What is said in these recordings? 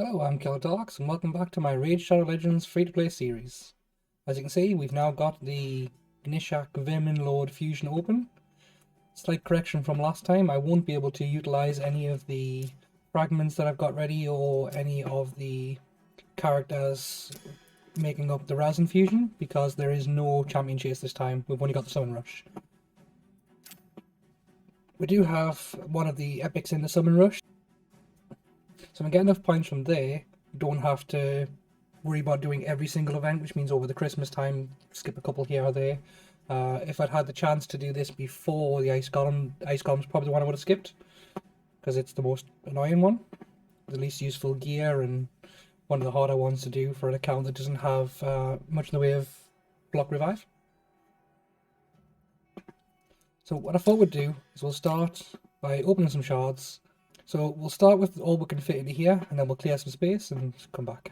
Hello, I'm Darks, and welcome back to my Raid Shadow Legends free-to-play series. As you can see, we've now got the Gnishak Verminlord fusion open. Slight correction from last time, I won't be able to utilise any of the fragments that I've got ready or any of the characters making up the Razin fusion because there is no champion chase this time. We've only got the Summon Rush. We do have one of the epics in the Summon Rush, so when I get enough points from there, don't have to worry about doing every single event, which means over the Christmas time, skip a couple here or there. If I'd had the chance to do this before the Ice Golem's probably the one I would have skipped, because it's the most annoying one, the least useful gear, and one of the harder ones to do for an account that doesn't have much in the way of block revive. So what I thought we'd do is we'll start by opening some shards. So we'll start with all we can fit into here, and then we'll clear some space and come back.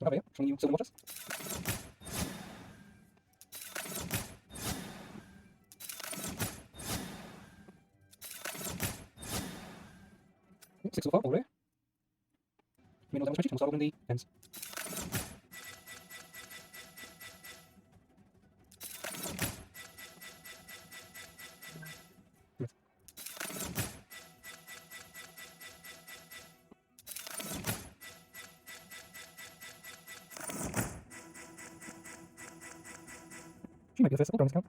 Okay, showing you silver watches. Six so far already. We know that spreadsheet, we'll start opening the pens. She might be the first silver on this account.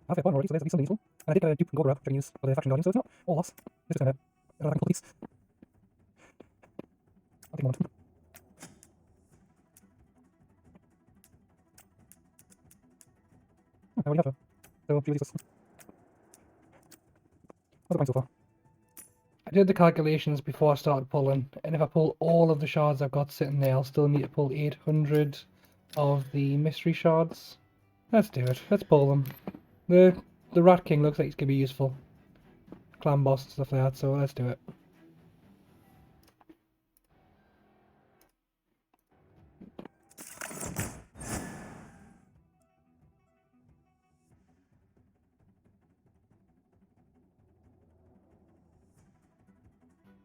I've had one already, so there's at least something useful. And I did dupe from gold which I can use for the faction guardian, so it's not all loss. It's just gonna I can pull these. I'll take a moment. I already have her. So she useless. What's the point so far? I did the calculations before I started pulling, and if I pull all of the shards I've got sitting there, I'll still need to pull 800 of the mystery shards. Let's do it. Let's pull them. The Rat King looks like he's going to be useful. Clan boss and stuff like that, so let's do it.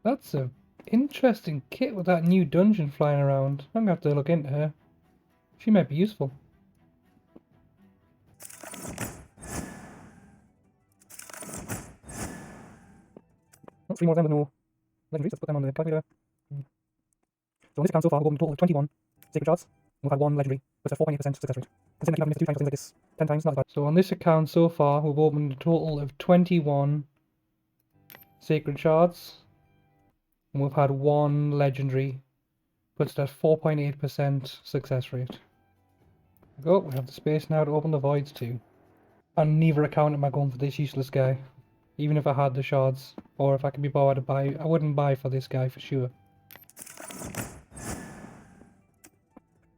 That's a interesting kit with that new dungeon flying around. I'm going to have to look into her. She might be useful. Oh, 3 more of them with no legendaries. Let's put them on the calculator. So on this account so far, we've opened a total of 21 sacred shards. We've had one legendary, but it's a 4.8% success rate. Considering I've missed 2 times things like this 10 times, not bad. So on this account so far, we've opened a total of 21 sacred shards. And we've had one legendary, puts it at 4.8% success rate. Go, we have the space now to open the voids too. On neither account am I going for this useless guy. Even if I had the shards, or if I could be bothered to buy, I wouldn't buy for this guy for sure.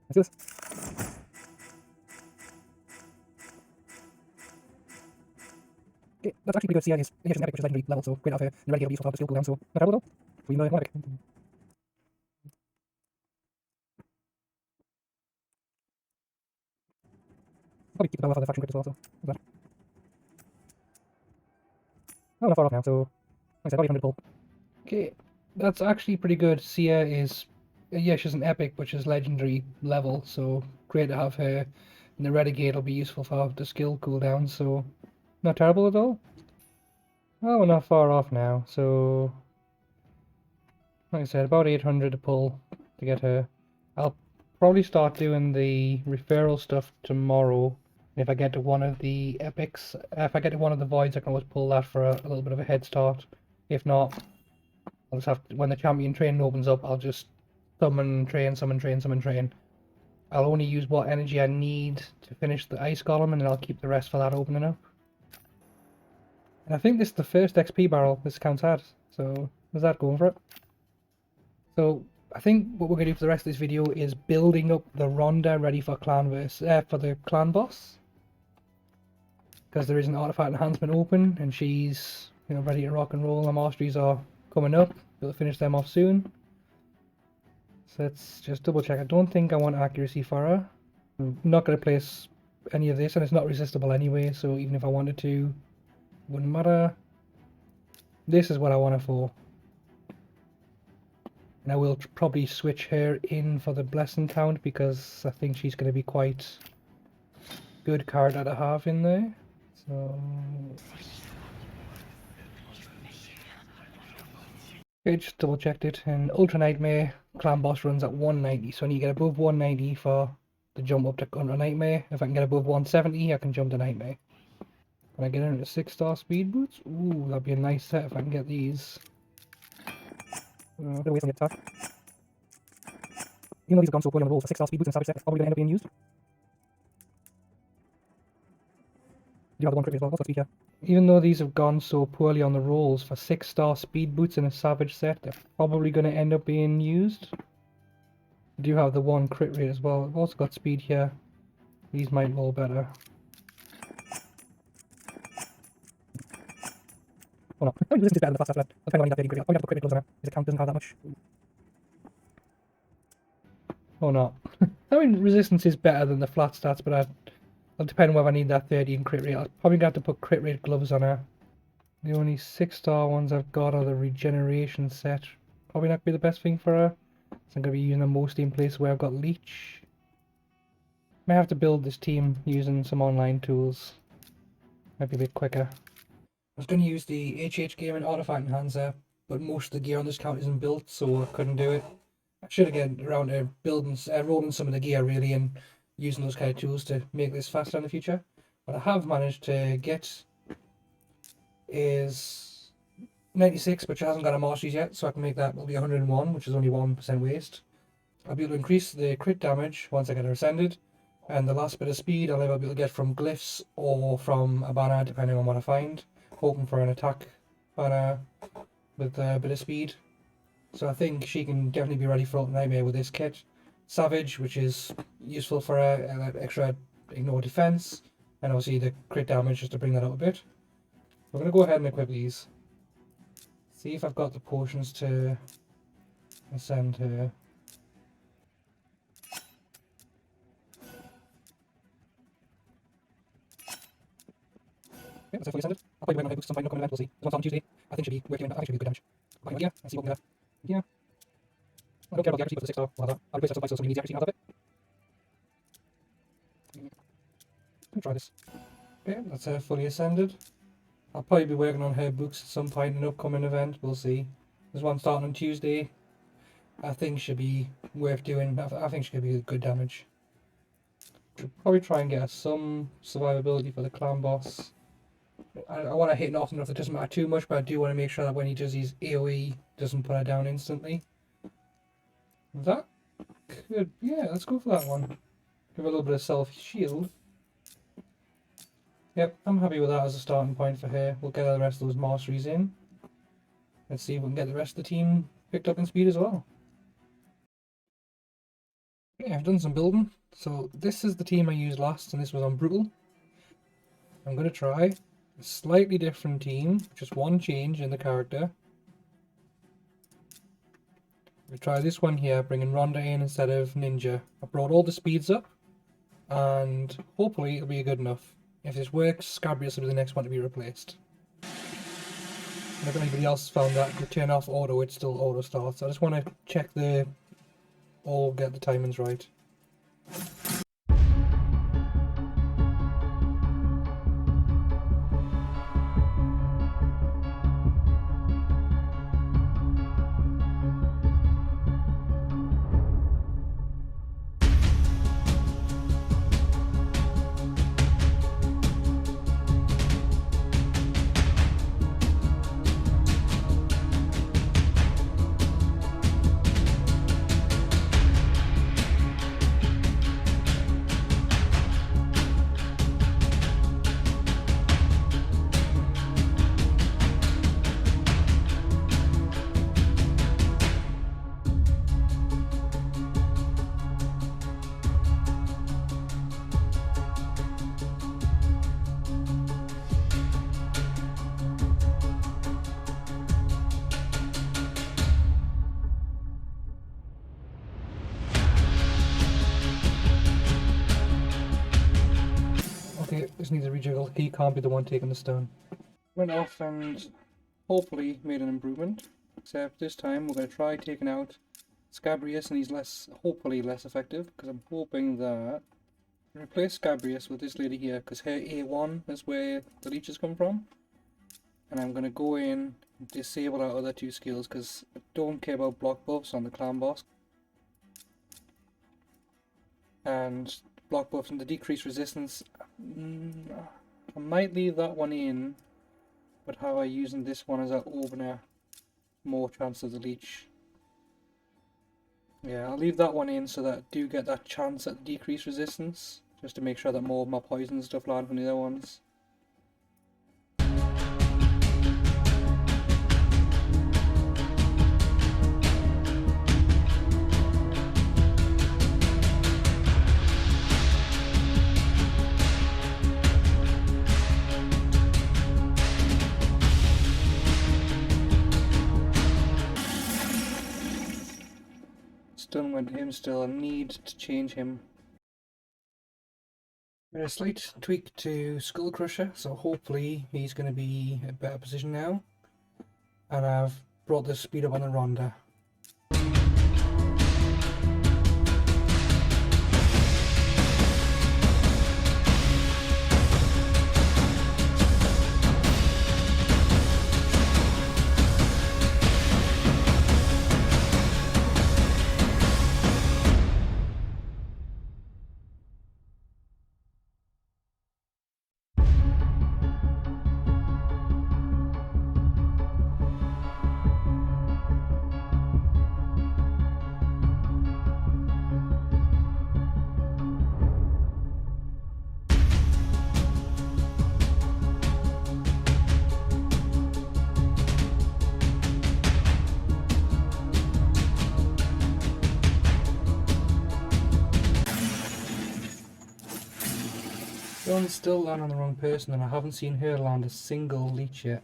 Let's do this. Okay, that's actually pretty good. CI is an epic, which is legendary level, so great out here. And ready to be useful to have the skill cooldown, so not terrible though. We know one epic. Probably keep the power for the faction crypt as well, so that. Oh, not far off now, so like I said, probably 100 pull. Okay, that's actually pretty good. Sia is, yeah, she's an epic, which is legendary level, so great to have her. And the Renegade will be useful for the skill cooldown, so not terrible at all. Oh, we're not far off now, so like I said, about 800 to pull to get her. I'll probably start doing the referral stuff tomorrow. If I get to one of the epics, if I get to one of the voids, I can always pull that for a little bit of a head start. If not, I'll just have to, when the champion training opens up, I'll just summon train, summon train, summon train. I'll only use what energy I need to finish the ice golem, and then I'll keep the rest for that opening up. And I think this is the first XP barrel this account's had, so there's that going for it. So I think what we're going to do for the rest of this video is building up the Ronda ready for for the clan boss. Because there is an artifact enhancement open, and she's ready to rock and roll. The masteries are coming up. We'll finish them off soon. So let's just double check. I don't think I want accuracy for her. I'm not going to place any of this, and it's not resistible anyway, so even if I wanted to, wouldn't matter. This is what I want her for. And I will probably switch her in for the blessing count because I think she's going to be quite good card to have in there. So okay, just double checked it, and Ultra Nightmare Clan Boss runs at 190, so I need to get above 190 for the jump up to Ultra Nightmare. If I can get above 170, I can jump to Nightmare. Can I get into 6-star speed boots? Ooh, that'd be a nice set if I can get these. Bit of waste on the attack. Even though these have gone so poorly on the rolls, a 6-star speed boots and savage set is probably going to end up being used. Do you have the one crit as well? Also speed, yeah. Even though these have gone so poorly on the rolls, for 6-star speed boots in a savage set, they're probably going to end up being used. I do have the one crit rate as well. I've also got speed here. These might roll better. Oh no, resistance is better than the fast after that. That's kind of why I need that 30 crit. I'll probably have to put crit rate gloves on her, because the count doesn't have that much. Oh no. I mean, resistance is better than the flat stats, but it'll depend whether I need that 30 in crit rate. I'll probably have to put crit rate gloves on her. The only 6-star ones I've got are the regeneration set. Probably not be the best thing for her. So I'm going to be using them mostly in places where I've got leech. May have to build this team using some online tools. Might be a bit quicker. I was going to use the HH Gaming Artifact Enhancer, but most of the gear on this count isn't built, so I couldn't do it. I should have get around to building, rolling some of the gear really, and using those kind of tools to make this faster in the future. What I have managed to get is 96, which hasn't got a masteries yet, so I can make that will be 101, which is only 1% waste. I'll be able to increase the crit damage once I get her ascended, and the last bit of speed I'll be able to get from glyphs or from a banner, depending on what I find. Hoping for an attack banner with a bit of speed. So I think she can definitely be ready for Ultra Nightmare with this kit. Savage, which is useful for extra ignore defense, and obviously the crit damage just to bring that up a bit. We're going to go ahead and equip these. See if I've got the potions to ascend her. Okay, that's fully ascended. I'll probably work on her boost sometime in the upcoming event, we'll see. There's one on Tuesday. I think she'll be working, I think she'll be good damage. I'll go here and see what we can get. Yeah. I don't care about the accuracy, but for the 6-star, we'll have that. I'll replace that so somebody needs the accuracy out of it. Let me try this. Okay, that's her fully ascended. I'll probably be working on her books at some point in an upcoming event, we'll see. There's one starting on Tuesday. I think she'll be worth doing. I think she could be good damage. Should probably try and get her some survivability for the clan boss. I want to hit off enough that doesn't matter too much, but I do want to make sure that when he does his AoE, doesn't put her down instantly. That could, yeah, let's go for that one. Give her a little bit of self-shield. Yep, I'm happy with that as a starting point for her. We'll get the rest of those masteries in. Let's see if we can get the rest of the team picked up in speed as well. Okay, I've done some building. So this is the team I used last, and this was on Brutal. I'm going to try a slightly different team, just one change in the character. We'll try this one here, bringing Rhonda in instead of Ninja. I brought all the speeds up, and hopefully it'll be good enough. If this works, Scabrius will be the next one to be replaced. And if anybody else found that to turn off auto, it still auto starts. I just want to check get the timings right. Just needs a rejiggle. He can't be the one taking the stone. Went off and hopefully made an improvement. Except this time we're going to try taking out Scabrius, and he's hopefully less effective, because I'm hoping that replace Scabrius with this lady here, because her A1 is where the leeches come from. And I'm going to go in and disable our other two skills, because I don't care about block buffs on the clan boss. And block buffs and the decreased resistance, I might leave that one in, but how I using this one as an opener, more chance of the leech. Yeah, I'll leave that one in so that I do get that chance at decreased resistance, just to make sure that more of my poison stuff land from the other ones. Stun went to him still. I need to change him. A slight tweak to Skull Crusher, so hopefully he's going to be in a better position now. And I've brought the speed up on the Ronda. Stone's still land on the wrong person, and I haven't seen her land a single leech yet.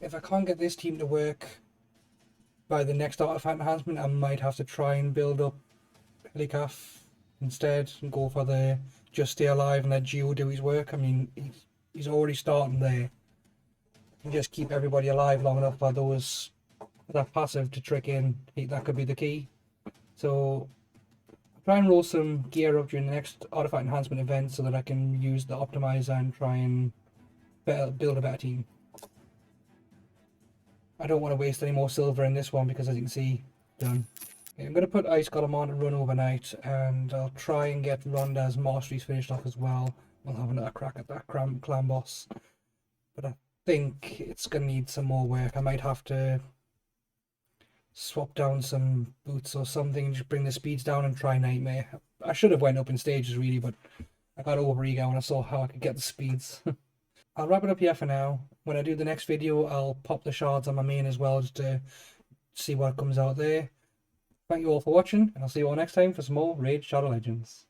If I can't get this team to work by the next artifact enhancement, I might have to try and build up Helicaf instead and go for the just stay alive and let Geo do his work. I mean, he's already starting there. And just keep everybody alive long enough for those that passive to trick in. That could be the key. So try and roll some gear up during the next artifact enhancement event so that I can use the optimizer and try and build a better team. I don't want to waste any more silver in this one because, as you can see, done. Okay, I'm going to put Ice Golem on to run overnight, and I'll try and get Rhonda's masteries finished off as well. We'll have another crack at that clan boss. But I think it's going to need some more work. I might have to swap down some boots or something and just bring the speeds down and try Nightmare. I should have went up in stages really, but I got overeager when I saw how I could get the speeds. I'll wrap it up here for now. When I do the next video, I'll pop the shards on my main as well, just to see what comes out there. Thank you all for watching, and I'll see you all next time for some more Raid Shadow Legends.